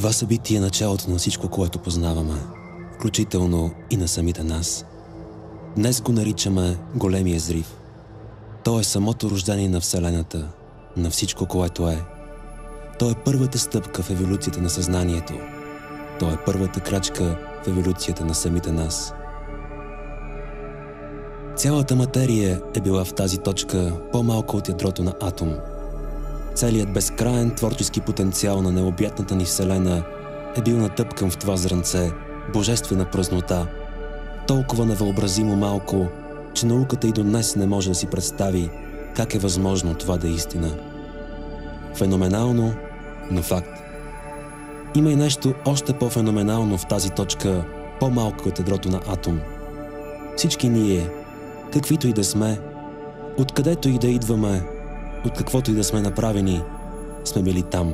Това събитие е началото на всичко, което познаваме, включително и на самите нас. Днес го наричаме големия взрив. То е самото рождение на Вселената, на всичко, което е. То е първата стъпка в еволюцията на съзнанието. То е първата крачка в еволюцията на самите нас. Цялата материя е била в тази точка по-малко от ядрото на атом. Целият безкраен творчески потенциал на необятната ни Вселена е бил натъпкан в това зрънце, божествена празнота, толкова невъобразимо малко, че науката и до днес не може да си представи как е възможно това да е истина. Феноменално, но факт. Има и нещо още по-феноменално в тази точка, по-малко от ядрото на атом. Всички ние, каквито и да сме, откъдето и да идваме, от каквото и да сме направени, сме били там.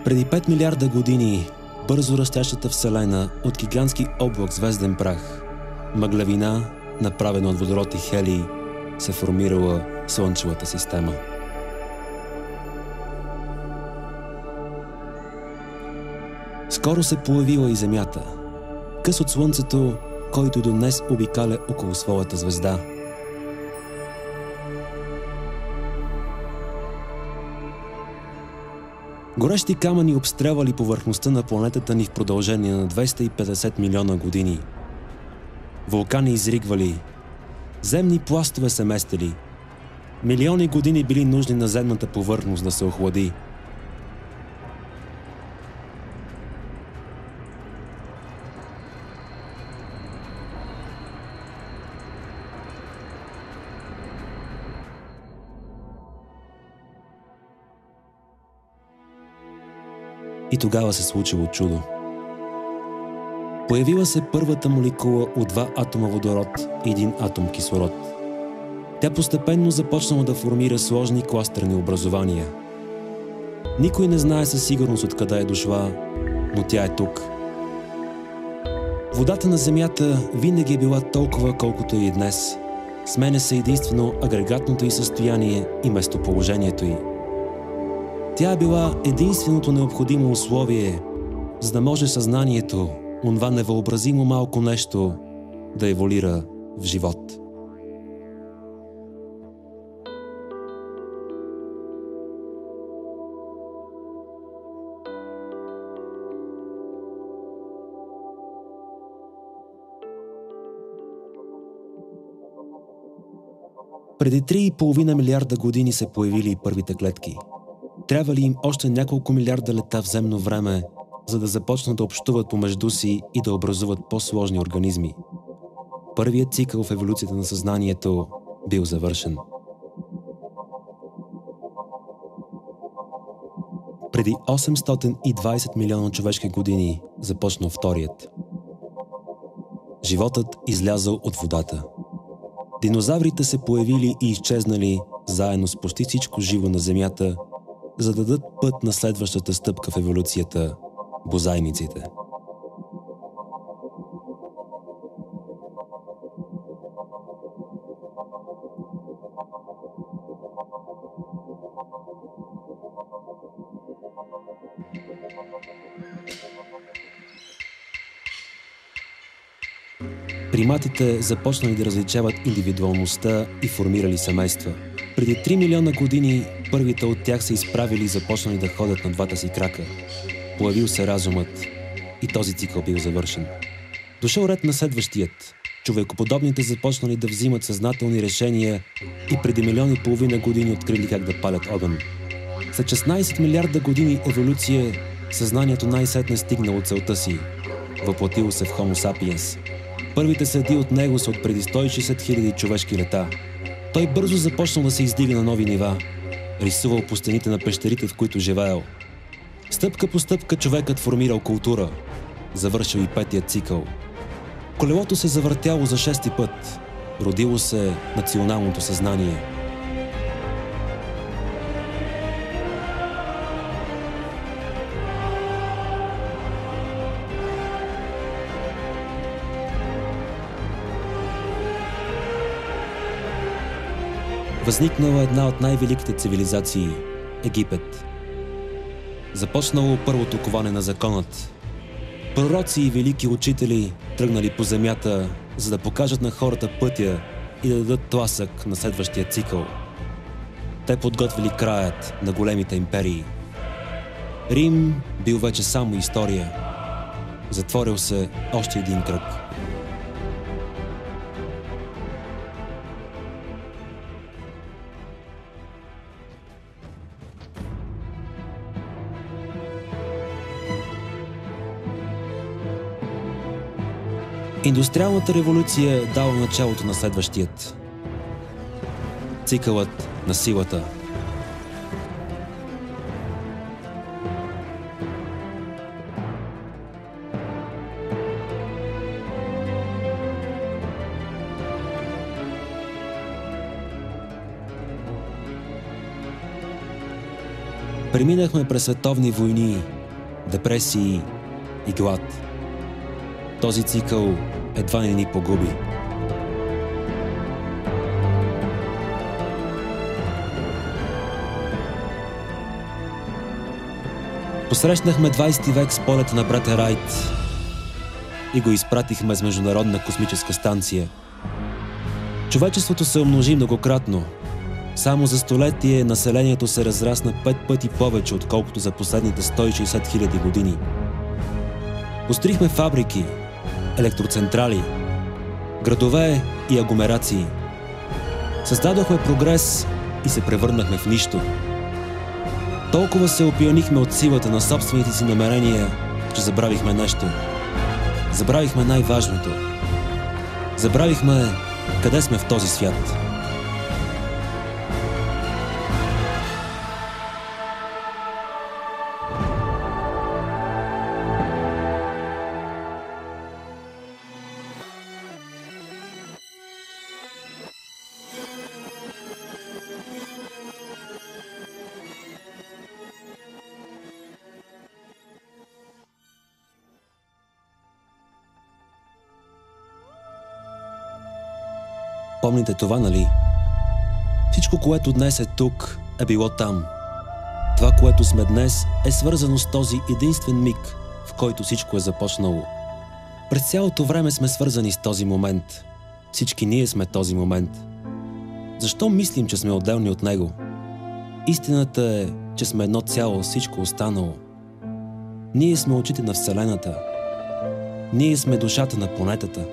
Преди 5 милиарда години бързо растящата Вселена от гигантски облак звезден прах, мъглавина, направена от водород и хелий, се формирала Слънчевата система. Скоро се появила и Земята, къс от Слънцето, който и до днес обикаля около своята звезда. Горещи камъни обстрелвали повърхността на планетата ни в продължение на 250 милиона години. Вулкани изригвали, земни пластове се местели. Милиони години били нужни на земната повърхност да се охлади. И тогава се случило чудо. Появила се първата молекула от 2 атома водород и 1 атом кислород. Тя постепенно започнала да формира сложни кластерни образования. Никой не знае със сигурност откъде е дошла, но тя е тук. Водата на Земята винаги е била толкова, колкото и днес. Сменя се единствено агрегатното й състояние и местоположението й. Тя е била единственото необходимо условие, за да може съзнанието, онова невъобразимо малко нещо, да еволюира в живот. Преди 3,5 милиарда години се появили и първите клетки. Трябва ли им още няколко милиарда лета в земно време, за да започнат да общуват помежду си и да образуват по-сложни организми? Първият цикъл в еволюцията на съзнанието бил завършен. Преди 820 милиона човешки години започнал вторият. Животът излязъл от водата. Динозаврите се появили и изчезнали заедно с почти всичко живо на Земята, за да дадат път на следващата стъпка в еволюцията – бозайниците. Приматите започнали да различават индивидуалността и формирали семейства. Преди 3 милиона години първите от тях се изправили и започнали да ходят на двата си крака. Появил се разумът и този цикъл бил завършен. Дошъл ред на следващият. Човекоподобните започнали да взимат съзнателни решения и преди 1,5 милиона години открили как да палят огън. След 16 милиарда години еволюция, съзнанието най-сетне стигнало целта си. Въплатило се в Homo sapiens. Първите следи от него са от преди 160 хиляди човешки лета. Той бързо започнал да се издига на нови нива. Рисувал по стените на пещерите, в които живеел. Стъпка по стъпка човекът формирал култура. завършил и 5-тия цикъл. Колелото се завъртяло за 6-ти път. Родило се националното съзнание. Възникнала една от най-великите цивилизации – Египет. Започнало първото коване на законът. Пророци и велики учители тръгнали по земята, за да покажат на хората пътя и да дадат тласък на следващия цикъл. Те подготвили краят на големите империи. Рим бил вече само история. Затворил се още един кръг. Индустриалната революция дала началото на следващият. Цикълът на силата. Преминахме през световни войни, депресии и глад. Този цикъл едва не ни погуби. Посрещнахме 20 век с полета на брата Райт и го изпратихме с Международна космическа станция. Човечеството се умножи многократно. Само за столетие населението се разрасна 5 пъти повече, отколкото за последните 160 000 години. Построихме фабрики, електроцентрали, градове и агломерации. Създадохме прогрес и се превърнахме в нищо. Толкова се опиянихме от силата на собствените си намерения, че забравихме нещо. Забравихме най-важното. Забравихме къде сме в този свят. Помните това, нали? Всичко, което днес е тук, е било там. Това, което сме днес, е свързано с този единствен миг, в който всичко е започнало. През цялото време сме свързани с този момент. Всички ние сме този момент. Защо мислим, че сме отделни от него? Истината е, че сме едно цяло с всичко останало. Ние сме очите на Вселената. Ние сме душата на планетата.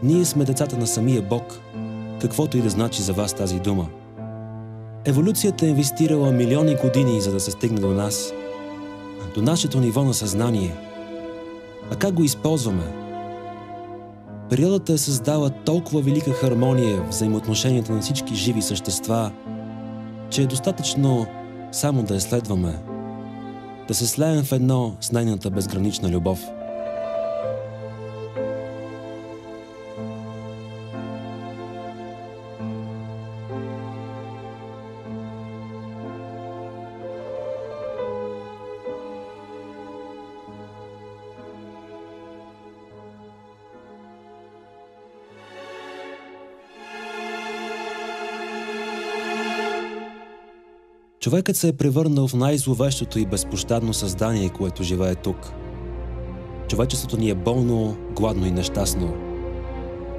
Ние сме децата на самия Бог, каквото и да значи за вас тази дума. Еволюцията е инвестирала милиони години, за да се стигне до нас, до нашето ниво на съзнание. А как го използваме? Природата е създала толкова велика хармония в взаимоотношенията на всички живи същества, че е достатъчно само да я следваме, да се слеем в едно с нейната безгранична любов. Човекът се е превърнал в най-зловещото и безпощадно създание, което живее тук. Човечеството ни е болно, гладно и нещастно.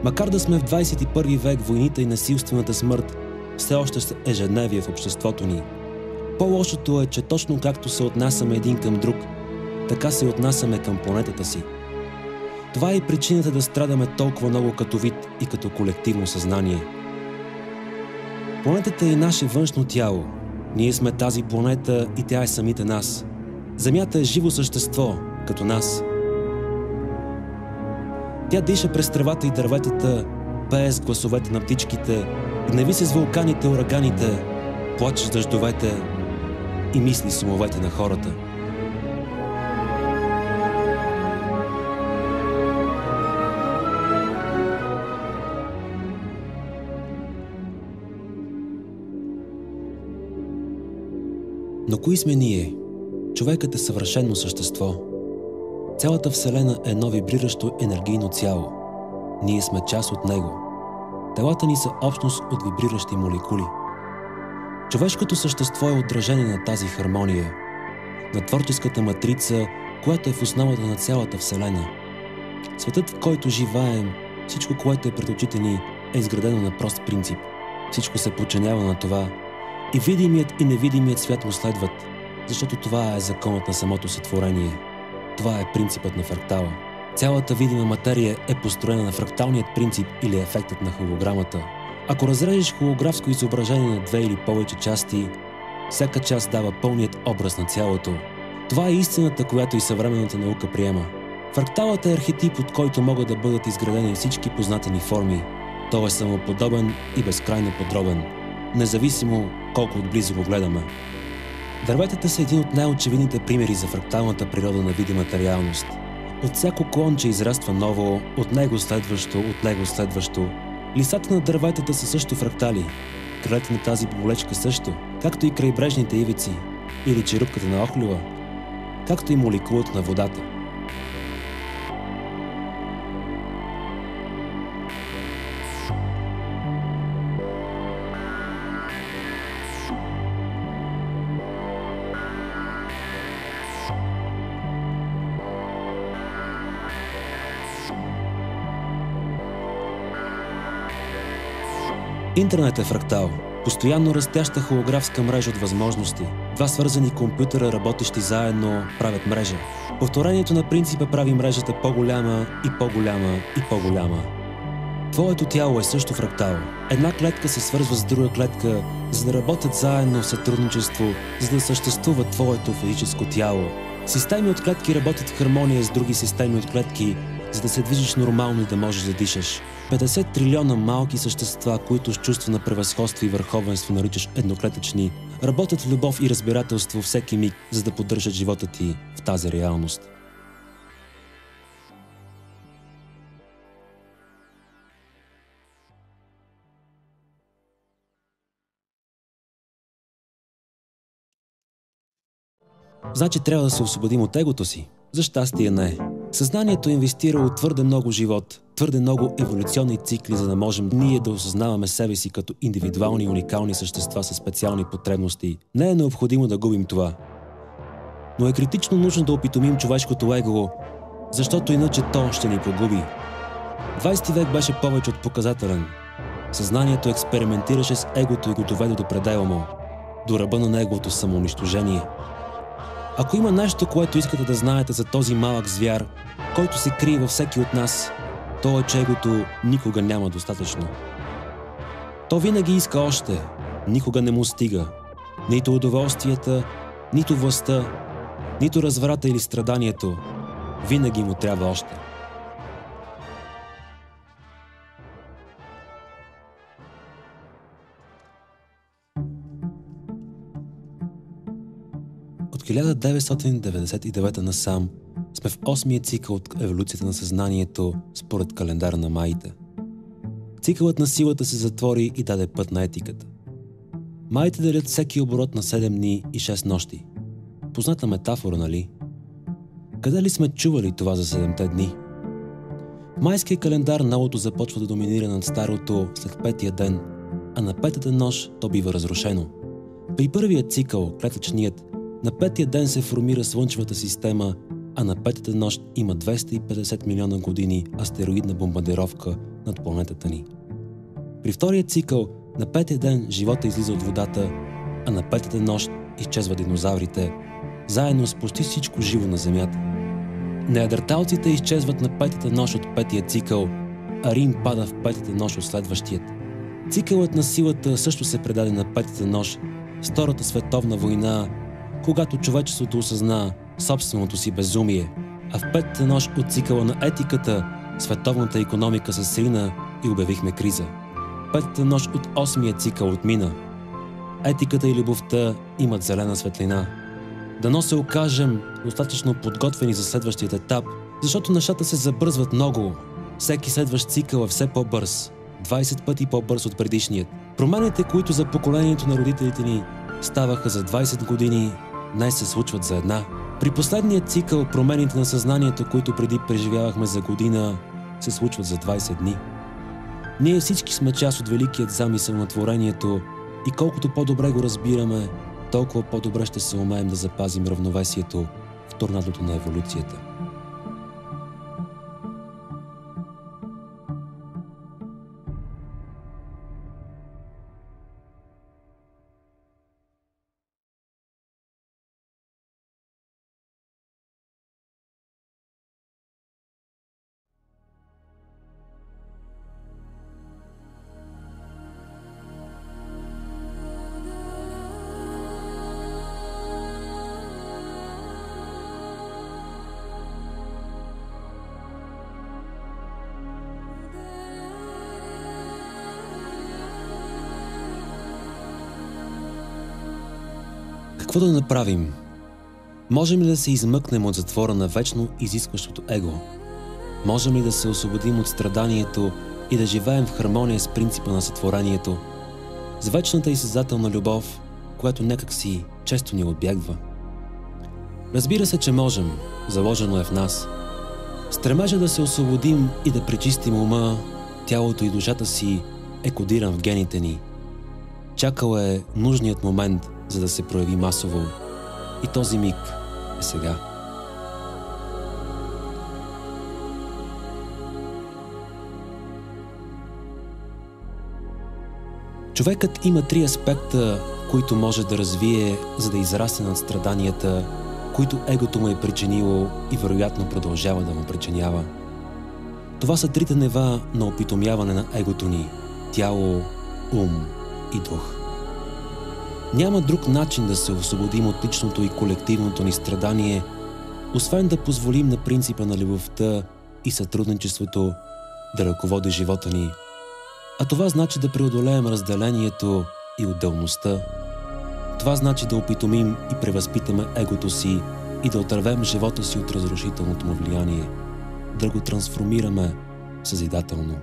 Макар да сме в 21 век, войните и насилствената смърт все още са ежедневие в обществото ни. По-лошото е, че точно както се отнасяме един към друг, така се отнасяме към планетата си. Това е и причината да страдаме толкова много като вид и като колективно съзнание. Планетата е наше външно тяло. Ние сме тази планета и тя е самите нас. Земята е живо същество, като нас. Тя диша през тревата и дърветата, пее с гласовете на птичките, гневи се с вулканите, ураганите, плаче с дъждовете и мисли с умовете на хората. Но кои сме ние? Човекът е съвършено същество. Цялата Вселена е едно вибриращо енергийно цяло. Ние сме част от него. Телата ни са общност от вибриращи молекули. Човешкото същество е отражение на тази хармония, на творческата матрица, която е в основата на цялата Вселена. Светът, в който живеем, всичко, което е пред очите ни, е изградено на прост принцип. Всичко се подчинява на това. И видимият и невидимият свят му следват, защото това е законът на самото сътворение. Това е принципът на фрактала. Цялата видима материя е построена на фракталният принцип или ефектът на холограмата. Ако разрежеш холографско изображение на две или повече части, всяка част дава пълният образ на цялото. Това е истината, която и съвременната наука приема. Фракталът е архетип, от който могат да бъдат изградени всички познати ни форми. Той е самоподобен и безкрайно подробен, независимо колко отблизо го гледаме. Дърветата са един от най-очевидните примери за фракталната природа на видимата реалност. От всяко клонче израства ново, от него следващо. Листата на дърветата са също фрактали. Крилете на тази боболечка също, както и крайбрежните ивици, или черупката на охлюва, както и молекулата на водата. Интернет е фрактал, постоянно растяща холографска мрежа от възможности. Два свързани компютъра, работещи заедно, правят мрежа. Повторението на принципа прави мрежата по-голяма и по-голяма и по-голяма. Твоето тяло е също фрактал. Една клетка се свързва с друга клетка, за да работят заедно в сътрудничество, за да съществува твоето физическо тяло. Системи от клетки работят в хармония с други системи от клетки, за да се движиш нормално и да можеш да дишаш. 50 трилиона малки същества, които с чувство на превъзходство и върховенство наричаш едноклетъчни, работят в любов и разбирателство всеки миг, за да поддържат живота ти в тази реалност. Значи трябва да се освободим от егото си. За щастие не. Съзнанието е инвестирало твърде много живот, твърде много еволюционни цикли, за да можем ние да осъзнаваме себе си като индивидуални и уникални същества с специални потребности. Не е необходимо да губим това. Но е критично нужно да опитомим човешкото его, защото иначе то ще ни погуби. 20 век беше повече от показателен. Съзнанието експериментираше с егото и го доведе до предела му, до ръба на неговото самоунищожение. Ако има нещо, което искате да знаете за този малък звяр, който се крие във всеки от нас, то е, че егото никога няма достатъчно. То винаги иска още, никога не му стига. Нито удоволствията, нито властта, нито разврата или страданието. Винаги му трябва още. От 1999 насам сме в 8-я цикъл от еволюцията на съзнанието според календара на маите. Цикълът на силата се затвори и даде път на етиката. Маите делят всеки оборот на 7 дни и 6 нощи. Позната метафора, нали? Къде ли сме чували това за 7-те дни? В майския календар новото започва да доминира над старото след 5-я ден, а на 5-та нощ то бива разрушено. При първия цикъл, клетъчният, на 5-я ден се формира Слънчевата система, а на 5-та нощ има 250 милиона години астероидна бомбардировка над планетата ни. При втория цикъл, на 5-я ден живота излиза от водата, а на 5-та нощ изчезват динозаврите, заедно с почти всичко живо на Земята. Неандерталците изчезват на 5-та нощ от 5-я цикъл, а Рим пада в 5-та нощ от следващият. Цикълът на силата също се предаде на 5-та нощ с Втората световна война, когато човечеството осъзна собственото си безумие, а в 5-та нощ от цикъла на етиката световната икономика се срина и обявихме криза. 5-та нощ от 8-я цикъл отмина. Етиката и любовта имат зелена светлина. Дано се окажем достатъчно подготвени за следващият етап, защото нещата се забързват много. Всеки следващ цикъл е все по-бърз, 20 пъти по-бърз от предишният. Промените, които за поколението на родителите ни ставаха за 20 години, днес се случват за една. При последния цикъл промените на съзнанието, които преди преживявахме за година, се случват за 20 дни. Ние всички сме част от великият замисъл на творението и колкото по-добре го разбираме, толкова по-добре ще се умеем да запазим равновесието в торнадото на еволюцията. Какво да направим? Можем ли да се измъкнем от затвора на вечно изискващото его? Можем ли да се освободим от страданието и да живеем в хармония с принципа на сътворението, с вечната и създателна любов, която някак си често ни отбягва? Разбира се, че можем, заложено е в нас. Стремежа да се освободим и да пречистим ума, тялото и душата си е кодиран в гените ни. Чакал е нужният момент, за да се прояви масово. И този миг е сега. Човекът има 3 аспекта, които може да развие, за да израсне над страданията, които егото му е причинило и вероятно продължава да му причинява. Това са 3 нива на опитомяване на егото ни – тяло, ум и дух. Няма друг начин да се освободим от личното и колективното ни страдание, освен да позволим на принципа на любовта и сътрудничеството да ръководи живота ни. А това значи да преодолеем разделението и отделността. Това значи да опитомим и превъзпитаме егото си и да отървем живота си от разрушителното му влияние, да го трансформираме съзидателно.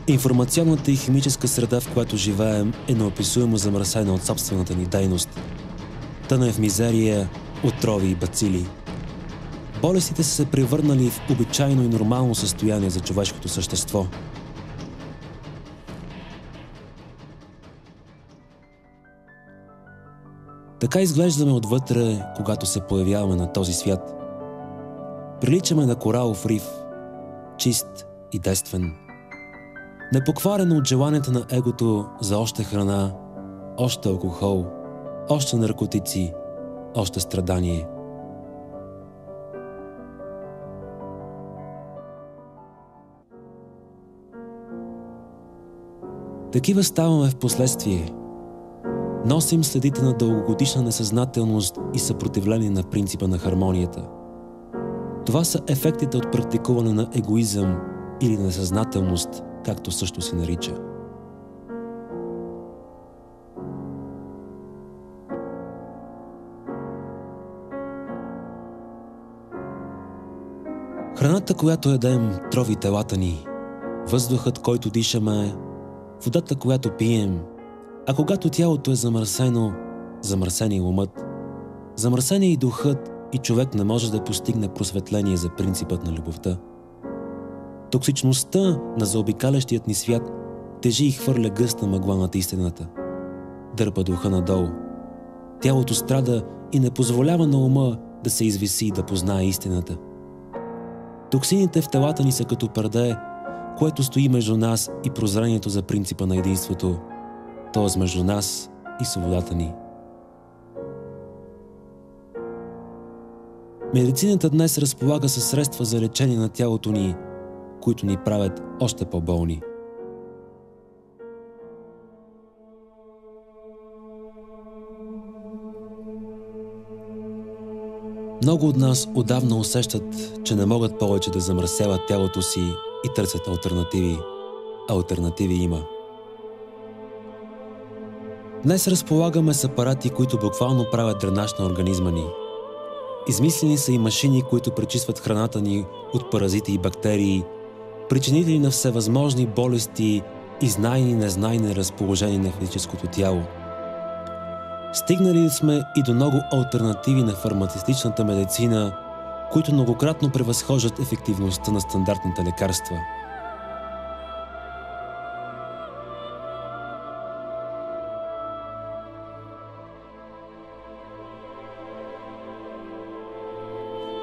Информационната и химическа среда, в която живеем, е неописуемо замърсена от собствената ни дейност. Тъна е в мизерия, отрови и бацили. Болестите са се превърнали в обичайно и нормално състояние за човешкото същество. Така изглеждаме отвътре, когато се появяваме на този свят. Приличаме на коралов риф, чист и действен. Непокварено от желанията на егото за още храна, още алкохол, още наркотици, още страдание. Такива ставаме в последствие. Носим следите на дългогодишна несъзнателност и съпротивление на принципа на хармонията. Това са ефектите от практикуване на егоизъм или несъзнателност, както също се нарича. Храната, която ядем, трови телата ни, въздухът, който дишаме, водата, която пием, а когато тялото е замърсено, замърсен е умът, замърсен е и духът и човек не може да постигне просветление за принципът на любовта. Токсичността на заобикалящият ни свят тежи и хвърля гъста мъгла над истината. Дърпа духа надолу. Тялото страда и не позволява на ума да се извиси и да познае истината. Токсините в телата ни са като перде, което стои между нас и прозрението за принципа на единството, т.е. между нас и свободата ни. Медицината днес разполага със средства за лечение на тялото ни, които ни правят още по-болни. Много от нас отдавна усещат, че не могат повече да замърсяват тялото си и търсят алтернативи. Алтернативи има. Днес разполагаме с апарати, които буквално правят дренаж на организма ни. Измислени са и машини, които пречистват храната ни от паразити и бактерии, причинители на всевъзможни болести и знайни и незнайни разположения на физическото тяло. Стигнали сме и до много алтернативи на фармацевтичната медицина, които многократно превъзхождат ефективността на стандартните лекарства.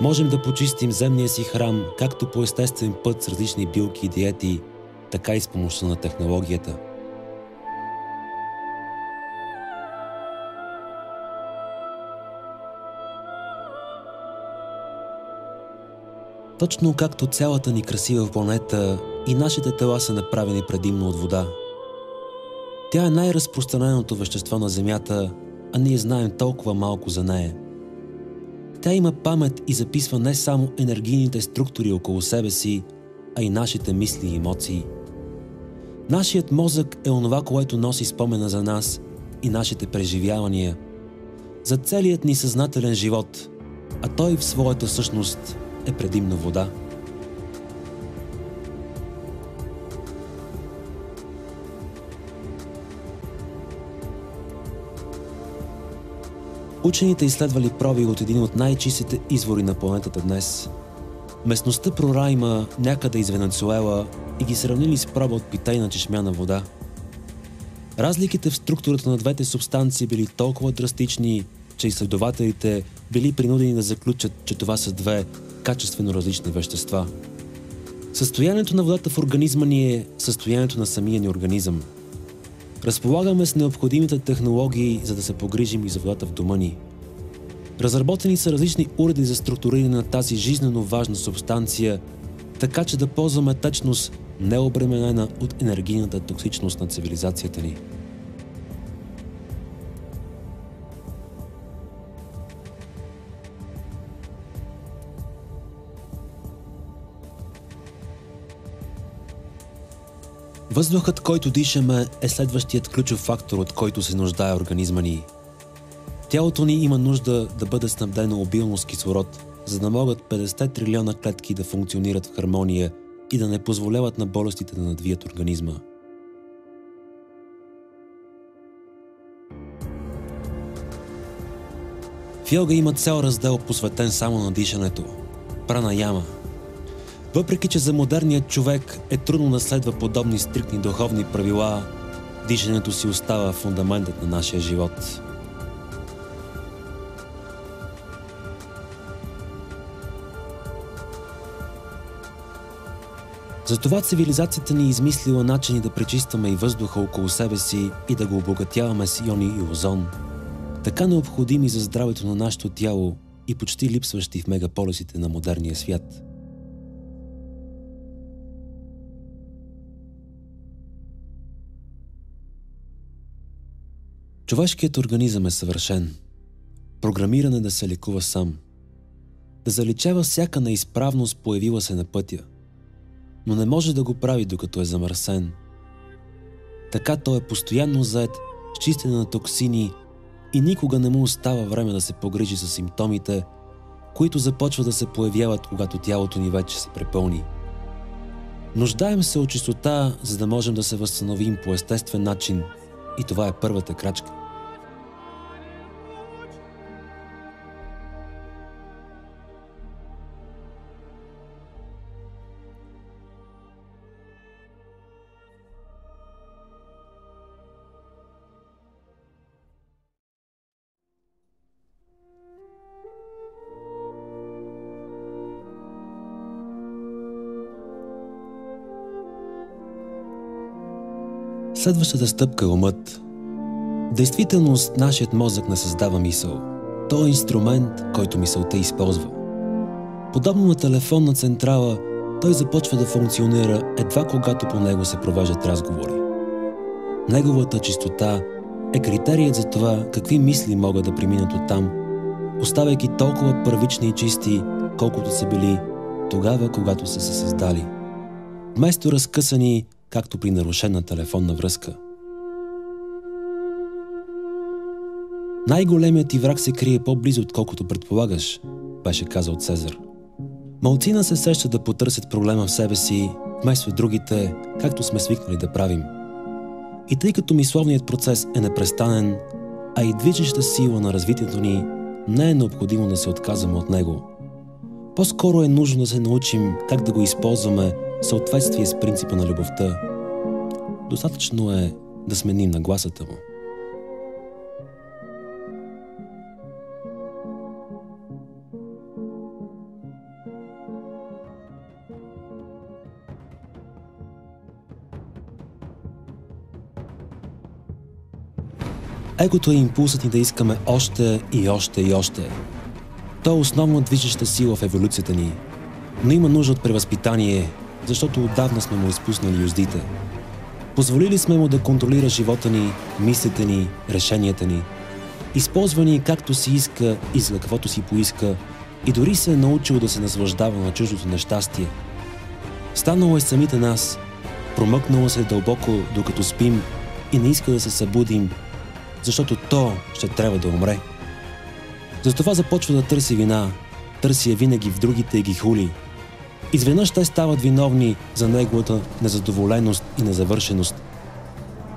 Можем да почистим земния си храм както по естествен път с различни билки и диети, така и с помощта на технологията. Точно както цялата ни красива планета, и нашите тела са направени предимно от вода. Тя е най-разпространеното вещество на Земята, а ние знаем толкова малко за нея. Тя има памет и записва не само енергийните структури около себе си, а и нашите мисли и емоции. Нашият мозък е онова, което носи спомена за нас и нашите преживявания, за целият ни съзнателен живот, а той в своята същност е предимно вода. Учените изследвали проби от един от най-чистите извори на планетата днес. Местността Прорайма, някъде из Венецуела, и ги сравнили с проба от питейна чешмяна вода. Разликите в структурата на двете субстанции били толкова драстични, че изследователите били принудени да заключат, че това са две качествено различни вещества. Състоянието на водата в организма ни е състоянието на самия ни организъм. Разполагаме с необходимите технологии, за да се погрижим и за водата в дома ни. Разработени са различни уреди за структуриране на тази жизнено важна субстанция, така че да ползваме течност, необременена от енергийната токсичност на цивилизацията ни. Въздухът, който дишаме, е следващият ключов фактор, от който се нуждае организма ни. Тялото ни има нужда да бъде снабдено обилно с кислород, за да могат 50 трилиона клетки да функционират в хармония и да не позволяват на болестите да надвият организма. В йога има цял раздел, посветен само на дишането – пранаяма. Въпреки че за модерният човек е трудно да следва подобни стриктни духовни правила, дишането си остава фундаментът на нашия живот. Затова цивилизацията ни е измислила начини да пречистваме и въздуха около себе си и да го обогатяваме с иони и озон, така необходими за здравето на нашето тяло и почти липсващи в мегаполисите на модерния свят. Човешкият организъм е съвършен, програмиран е да се лекува сам, да заличава всяка неизправност, появила се на пътя, но не може да го прави докато е замърсен. Така той е постоянно зает с чистене на токсини и никога не му остава време да се погрижи за симптомите, които започват да се появяват, когато тялото ни вече се препълни. Нуждаем се от чистота, за да можем да се възстановим по естествен начин, и това е първата крачка. Следващата стъпка е умът. В действителност, нашият мозък не създава мисъл. Той е инструмент, който мисълта използва. Подобно на телефонна централа, той започва да функционира едва когато по него се провеждат разговори. Неговата чистота е критерият за това какви мисли могат да преминат оттам, оставяйки толкова първични и чисти, колкото са били тогава, когато са се създали. Вместо разкъсани, както при нарушена телефонна връзка. Най-големият ти враг се крие по-близо, отколкото предполагаш, беше казал Цезар. Малцина се сещат да потърсят проблема в себе си, вместо в другите, както сме свикнали да правим. И тъй като мисловният процес е непрестанен, а и движеща сила на развитието ни, не е необходимо да се отказваме от него. По-скоро е нужно да се научим как да го използваме в съответствие с принципа на любовта. Достатъчно е да сменим нагласата му. Егото е импулсът ни да искаме още и още и още. То е основна движеща сила в еволюцията ни, но има нужда от превъзпитание, защото отдавна сме му изпуснали юздите. Позволили сме му да контролира живота ни, мислите ни, решенията ни. Използва ни както си иска и за каквото си поиска, и дори се е научил да се наслаждава на чуждото нещастие. Станало е самите нас, промъкнало се дълбоко докато спим и не иска да се събудим, защото то ще трябва да умре. Затова започва да търси вина, търси я винаги в другите и ги хули. Изведнъж те стават виновни за неговата незадоволеност и незавършеност.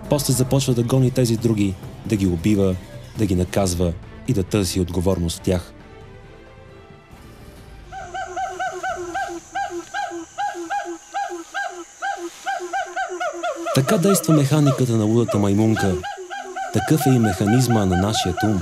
После започва да гони тези други, да ги убива, да ги наказва и да търси отговорност в тях. Така действа механиката на лудата маймунка. Такъв е и механизма на нашия ум.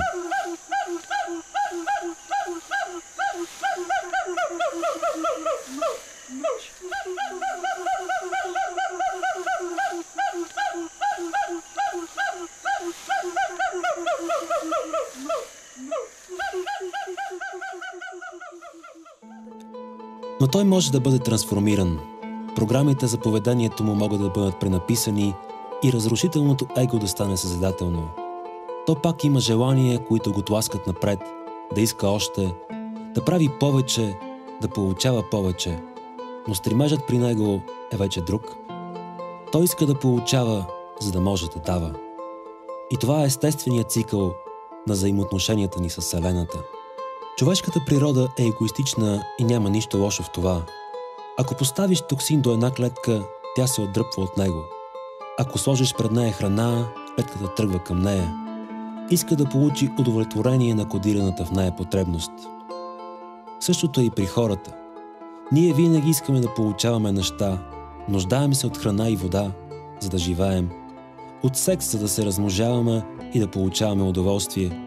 Но той може да бъде трансформиран. Програмите за поведението му могат да бъдат пренаписани и разрушителното его да стане съзидателно. То пак има желания, които го тласкат напред, да иска още, да прави повече, да получава повече. Но стремежът при него е вече друг. Той иска да получава, за да може да дава. И това е естественият цикъл на взаимоотношенията ни с Вселената. Човешката природа е егоистична и няма нищо лошо в това. Ако поставиш токсин до една клетка, тя се отдръпва от него. Ако сложиш пред нея храна, клетката тръгва към нея. Иска да получи удовлетворение на кодираната в нея потребност. Същото е и при хората. Ние винаги искаме да получаваме неща, нуждаем се от храна и вода, за да живеем, от секс, за да се размножаваме и да получаваме удоволствие,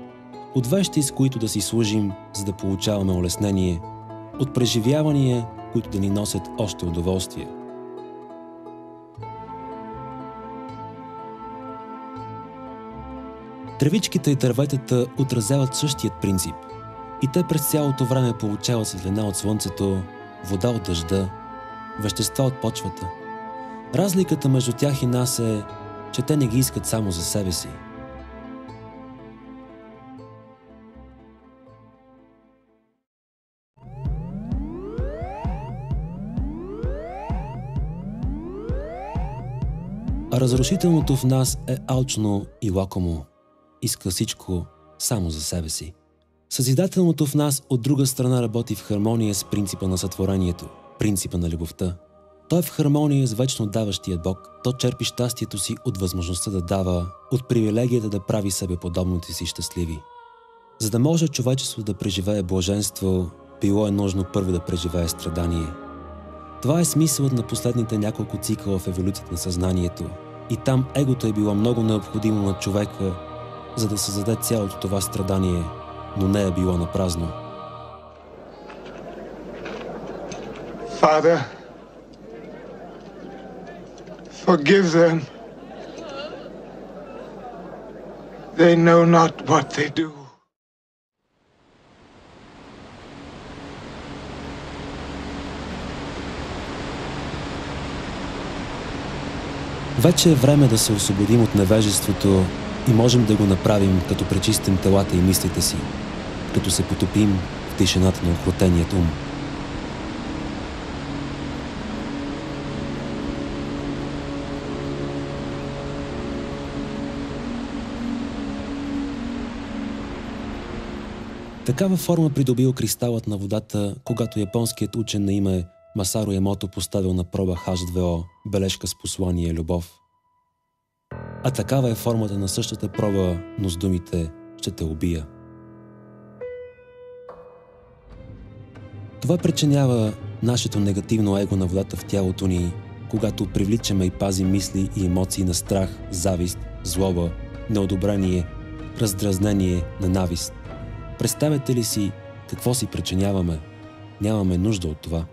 от вещи, с които да си служим, за да получаваме улеснение, от преживявания, които да ни носят още удоволствие. Тревичките и дърветата отразяват същият принцип и те през цялото време получават светлина от слънцето, вода от дъжда, вещества от почвата. Разликата между тях и нас е, че те не ги искат само за себе си. А разрушителното в нас е алчно и лакомо. Иска всичко само за себе си. Съзидателното в нас от друга страна работи в хармония с принципа на сътворението, принципа на любовта. Той е в хармония с вечно даващия Бог. То черпи щастието си от възможността да дава, от привилегията да прави себеподобните си щастливи. За да може човечеството да преживее блаженство, било е нужно първо да преживее страдание. Това е смисълът на последните няколко цикъла в еволюцията на съзнанието. И там егото е било много необходимо на човека, за да създаде цялото това страдание, но не е било напразно. Father, forgive them. They know not what they do. Вече е време да се освободим от невежеството и можем да го направим, като пречистим телата и мислите си, като се потопим в тишината на охотеният ум. Такава форма придобил кристалът на водата, когато японският учен на име Масаро Емото поставил на проба H2O, бележка с послание любов. А такава е формата на същата проба, но с думите «ще те убия». Това причинява нашето негативно его на водата в тялото ни, когато привличаме и пазим мисли и емоции на страх, завист, злоба, неодобрение, раздразнение, ненавист. Представете ли си какво си причиняваме? Нямаме нужда от това.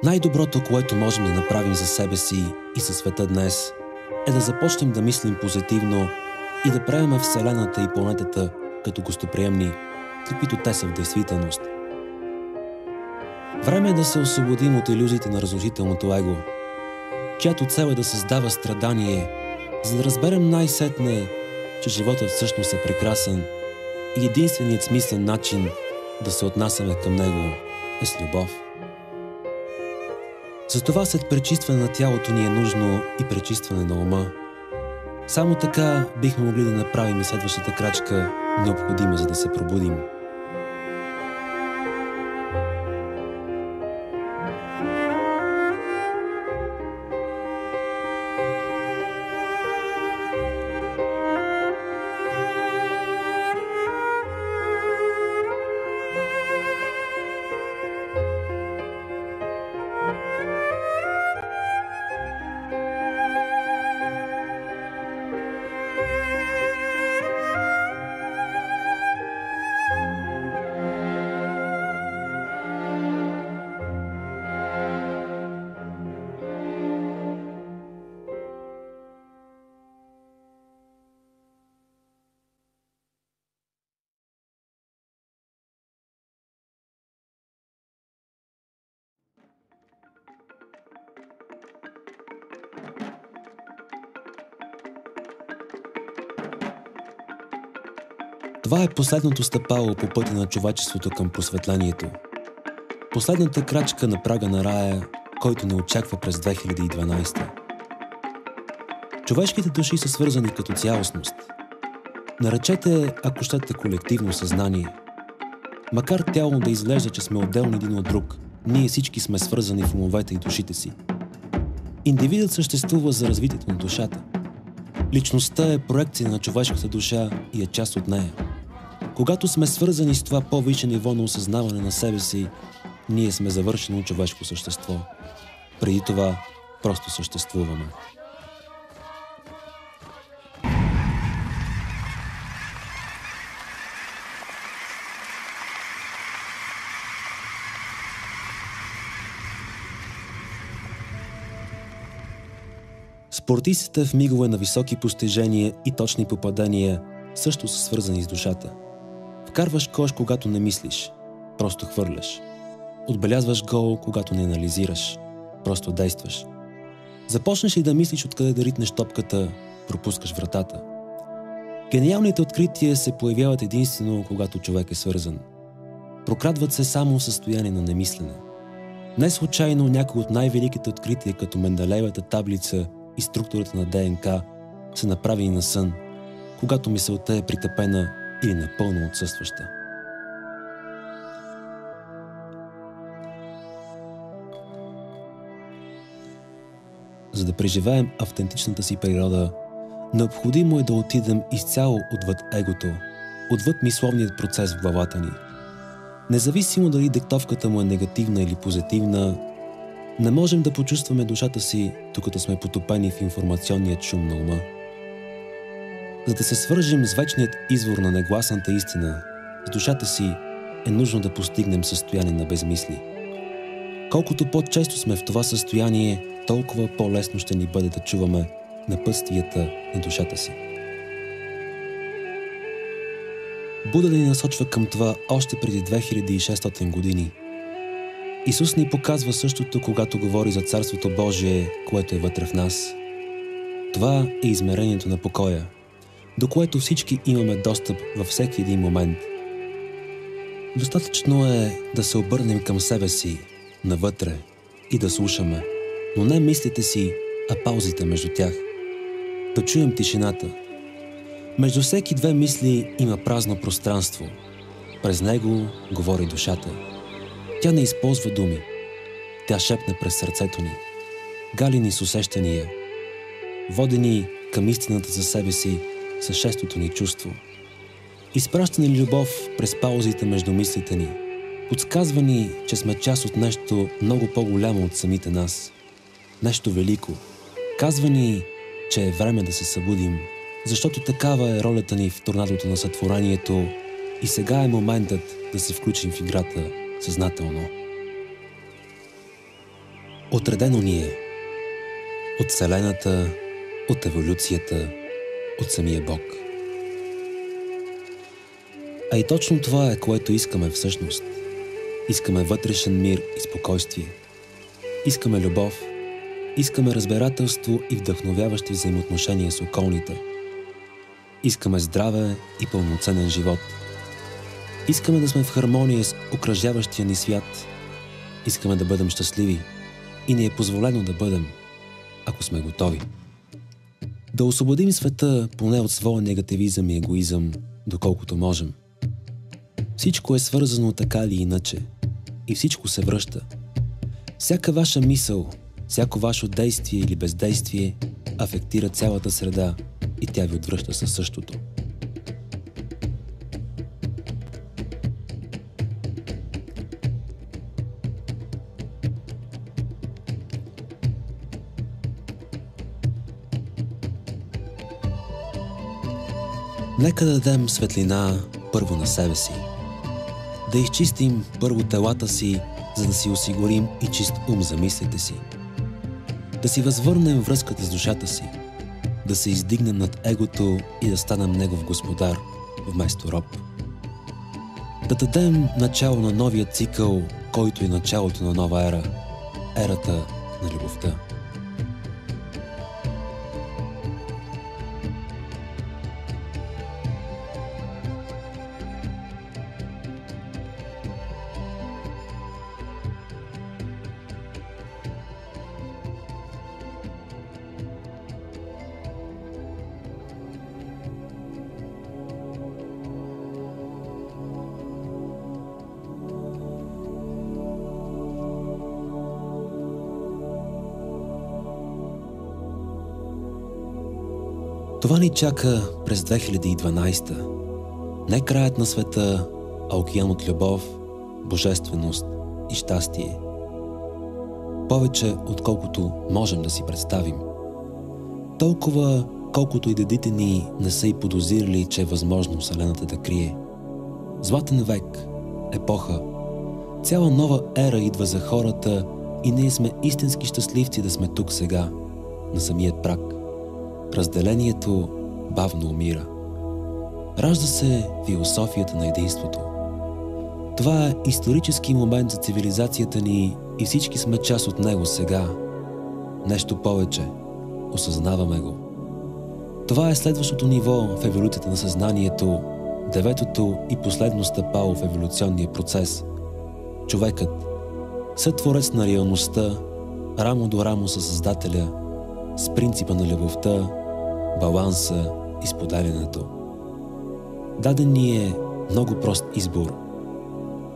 Най-доброто, което можем да направим за себе си и за света днес, е да започнем да мислим позитивно и да приемем Вселената и планетата като гостоприемни, каквито те са в действителност. Време е да се освободим от илюзиите на разрушителното его, чиято цел е да създава страдание, за да разберем най-сетне, че животът всъщност е прекрасен и единственият смислен начин да се отнасяме към него е с любов. Затова след пречистване на тялото ни е нужно и пречистване на ума. Само така бихме могли да направим и следващата крачка, необходима за да се пробудим. Това е последното стъпало по пътя на човечеството към просветлението. Последната крачка на прага на рая, който ни очаква през 2012. Човешките души са свързани като цялостност. Наречете, ако щете, колективно съзнание. Макар тяло да изглежда, че сме отделни един от друг, ние всички сме свързани в умовете и душите си. Индивидът съществува за развитието на душата. Личността е проекция на човешката душа и е част от нея. Когато сме свързани с това по-висше ниво на осъзнаване на себе си, ние сме завършено човешко същество. Преди това просто съществуваме. Спортистите в мигове на високи постижения и точни попадания също са свързани с душата. Вкарваш кош, когато не мислиш, просто хвърляш. Отбелязваш гол, когато не анализираш, просто действаш. Започнеш ли да мислиш откъде да ритнеш топката, пропускаш вратата. Гениалните открития се появяват единствено, когато човек е свързан. Прокрадват се само в състояние на немислене. Не случайно някои от най-великите открития, като Менделеевата таблица и структурата на ДНК, са направени на сън, когато мисълта е притъпена или напълно отсъстваща. За да преживеем автентичната си природа, необходимо е да отидем изцяло отвъд егото, отвъд мисловният процес в главата ни. Независимо дали диктовката му е негативна или позитивна, не можем да почувстваме душата си, докато сме потопени в информационният шум на ума. За да се свържем с вечният извор на негласната истина, с душата си, е нужно да постигнем състояние на безмисли. Колкото по-често сме в това състояние, толкова по-лесно ще ни бъде да чуваме напътствията на душата си. Буда ни насочва към това още преди 2600 години. Исус ни показва същото, когато говори за Царството Божие, което е вътре в нас. Това е измерението на покоя, до което всички имаме достъп във всеки един момент. Достатъчно е да се обърнем към себе си, навътре, и да слушаме, но не мислите си, а паузите между тях. Да чуем тишината. Между всеки две мисли има празно пространство. През него говори душата. Тя не използва думи. Тя шепне през сърцето ни. Гали ни с усещания. Води ни към истината за себе си със шестото ни чувство. Изпраща ни любов през паузите между мислите ни. Подсказва ни, че сме част от нещо много по-голямо от самите нас. Нещо велико. Казва ни, че е време да се събудим, защото такава е ролята ни в торнадото на сътворението и сега е моментът да се включим в играта съзнателно. Отредено ни е от Вселената, от еволюцията, от самия Бог. А и точно това е, което искаме всъщност. Искаме вътрешен мир и спокойствие. Искаме любов, искаме разбирателство и вдъхновяващи взаимоотношения с околните. Искаме здраве и пълноценен живот. Искаме да сме в хармония с окръжаващия ни свят. Искаме да бъдем щастливи и ни е позволено да бъдем, ако сме готови. Да освободим света поне от своя негативизъм и егоизъм, доколкото можем. Всичко е свързано така или иначе и всичко се връща. Всяка ваша мисъл, всяко ваше действие или бездействие афектира цялата среда и тя ви отвръща със същото. Нека да дадем светлина първо на себе си. Да изчистим първо телата си, за да си осигурим и чист ум за мислите си. Да си възвърнем връзката с душата си. Да се издигнем над егото и да станем негов господар, вместо роб. Да дадем начало на новия цикъл, който е началото на нова ера. Ерата на любовта. Това ни чака през 2012. Не краят на света, а океан от любов, божественост и щастие. Повече, отколкото можем да си представим. Толкова, колкото и дедите ни не са и подозирали, че е възможно Вселената да крие. Златен век, епоха, цяла нова ера идва за хората и ние сме истински щастливци да сме тук сега, на самият праг. Разделението бавно умира. Ражда се философията на единството. Това е исторически момент за цивилизацията ни и всички сме част от него сега. Нещо повече. Осъзнаваме го. Това е следващото ниво в еволюцията на съзнанието, деветото и последно стъпало в еволюционния процес. Човекът, сътворец на реалността, рамо до рамо със Създателя, с принципа на любовта, баланса и споделянето. Даден ни е много прост избор.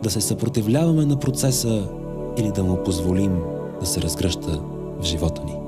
Да се съпротивляваме на процеса или да му позволим да се разгръща в живота ни.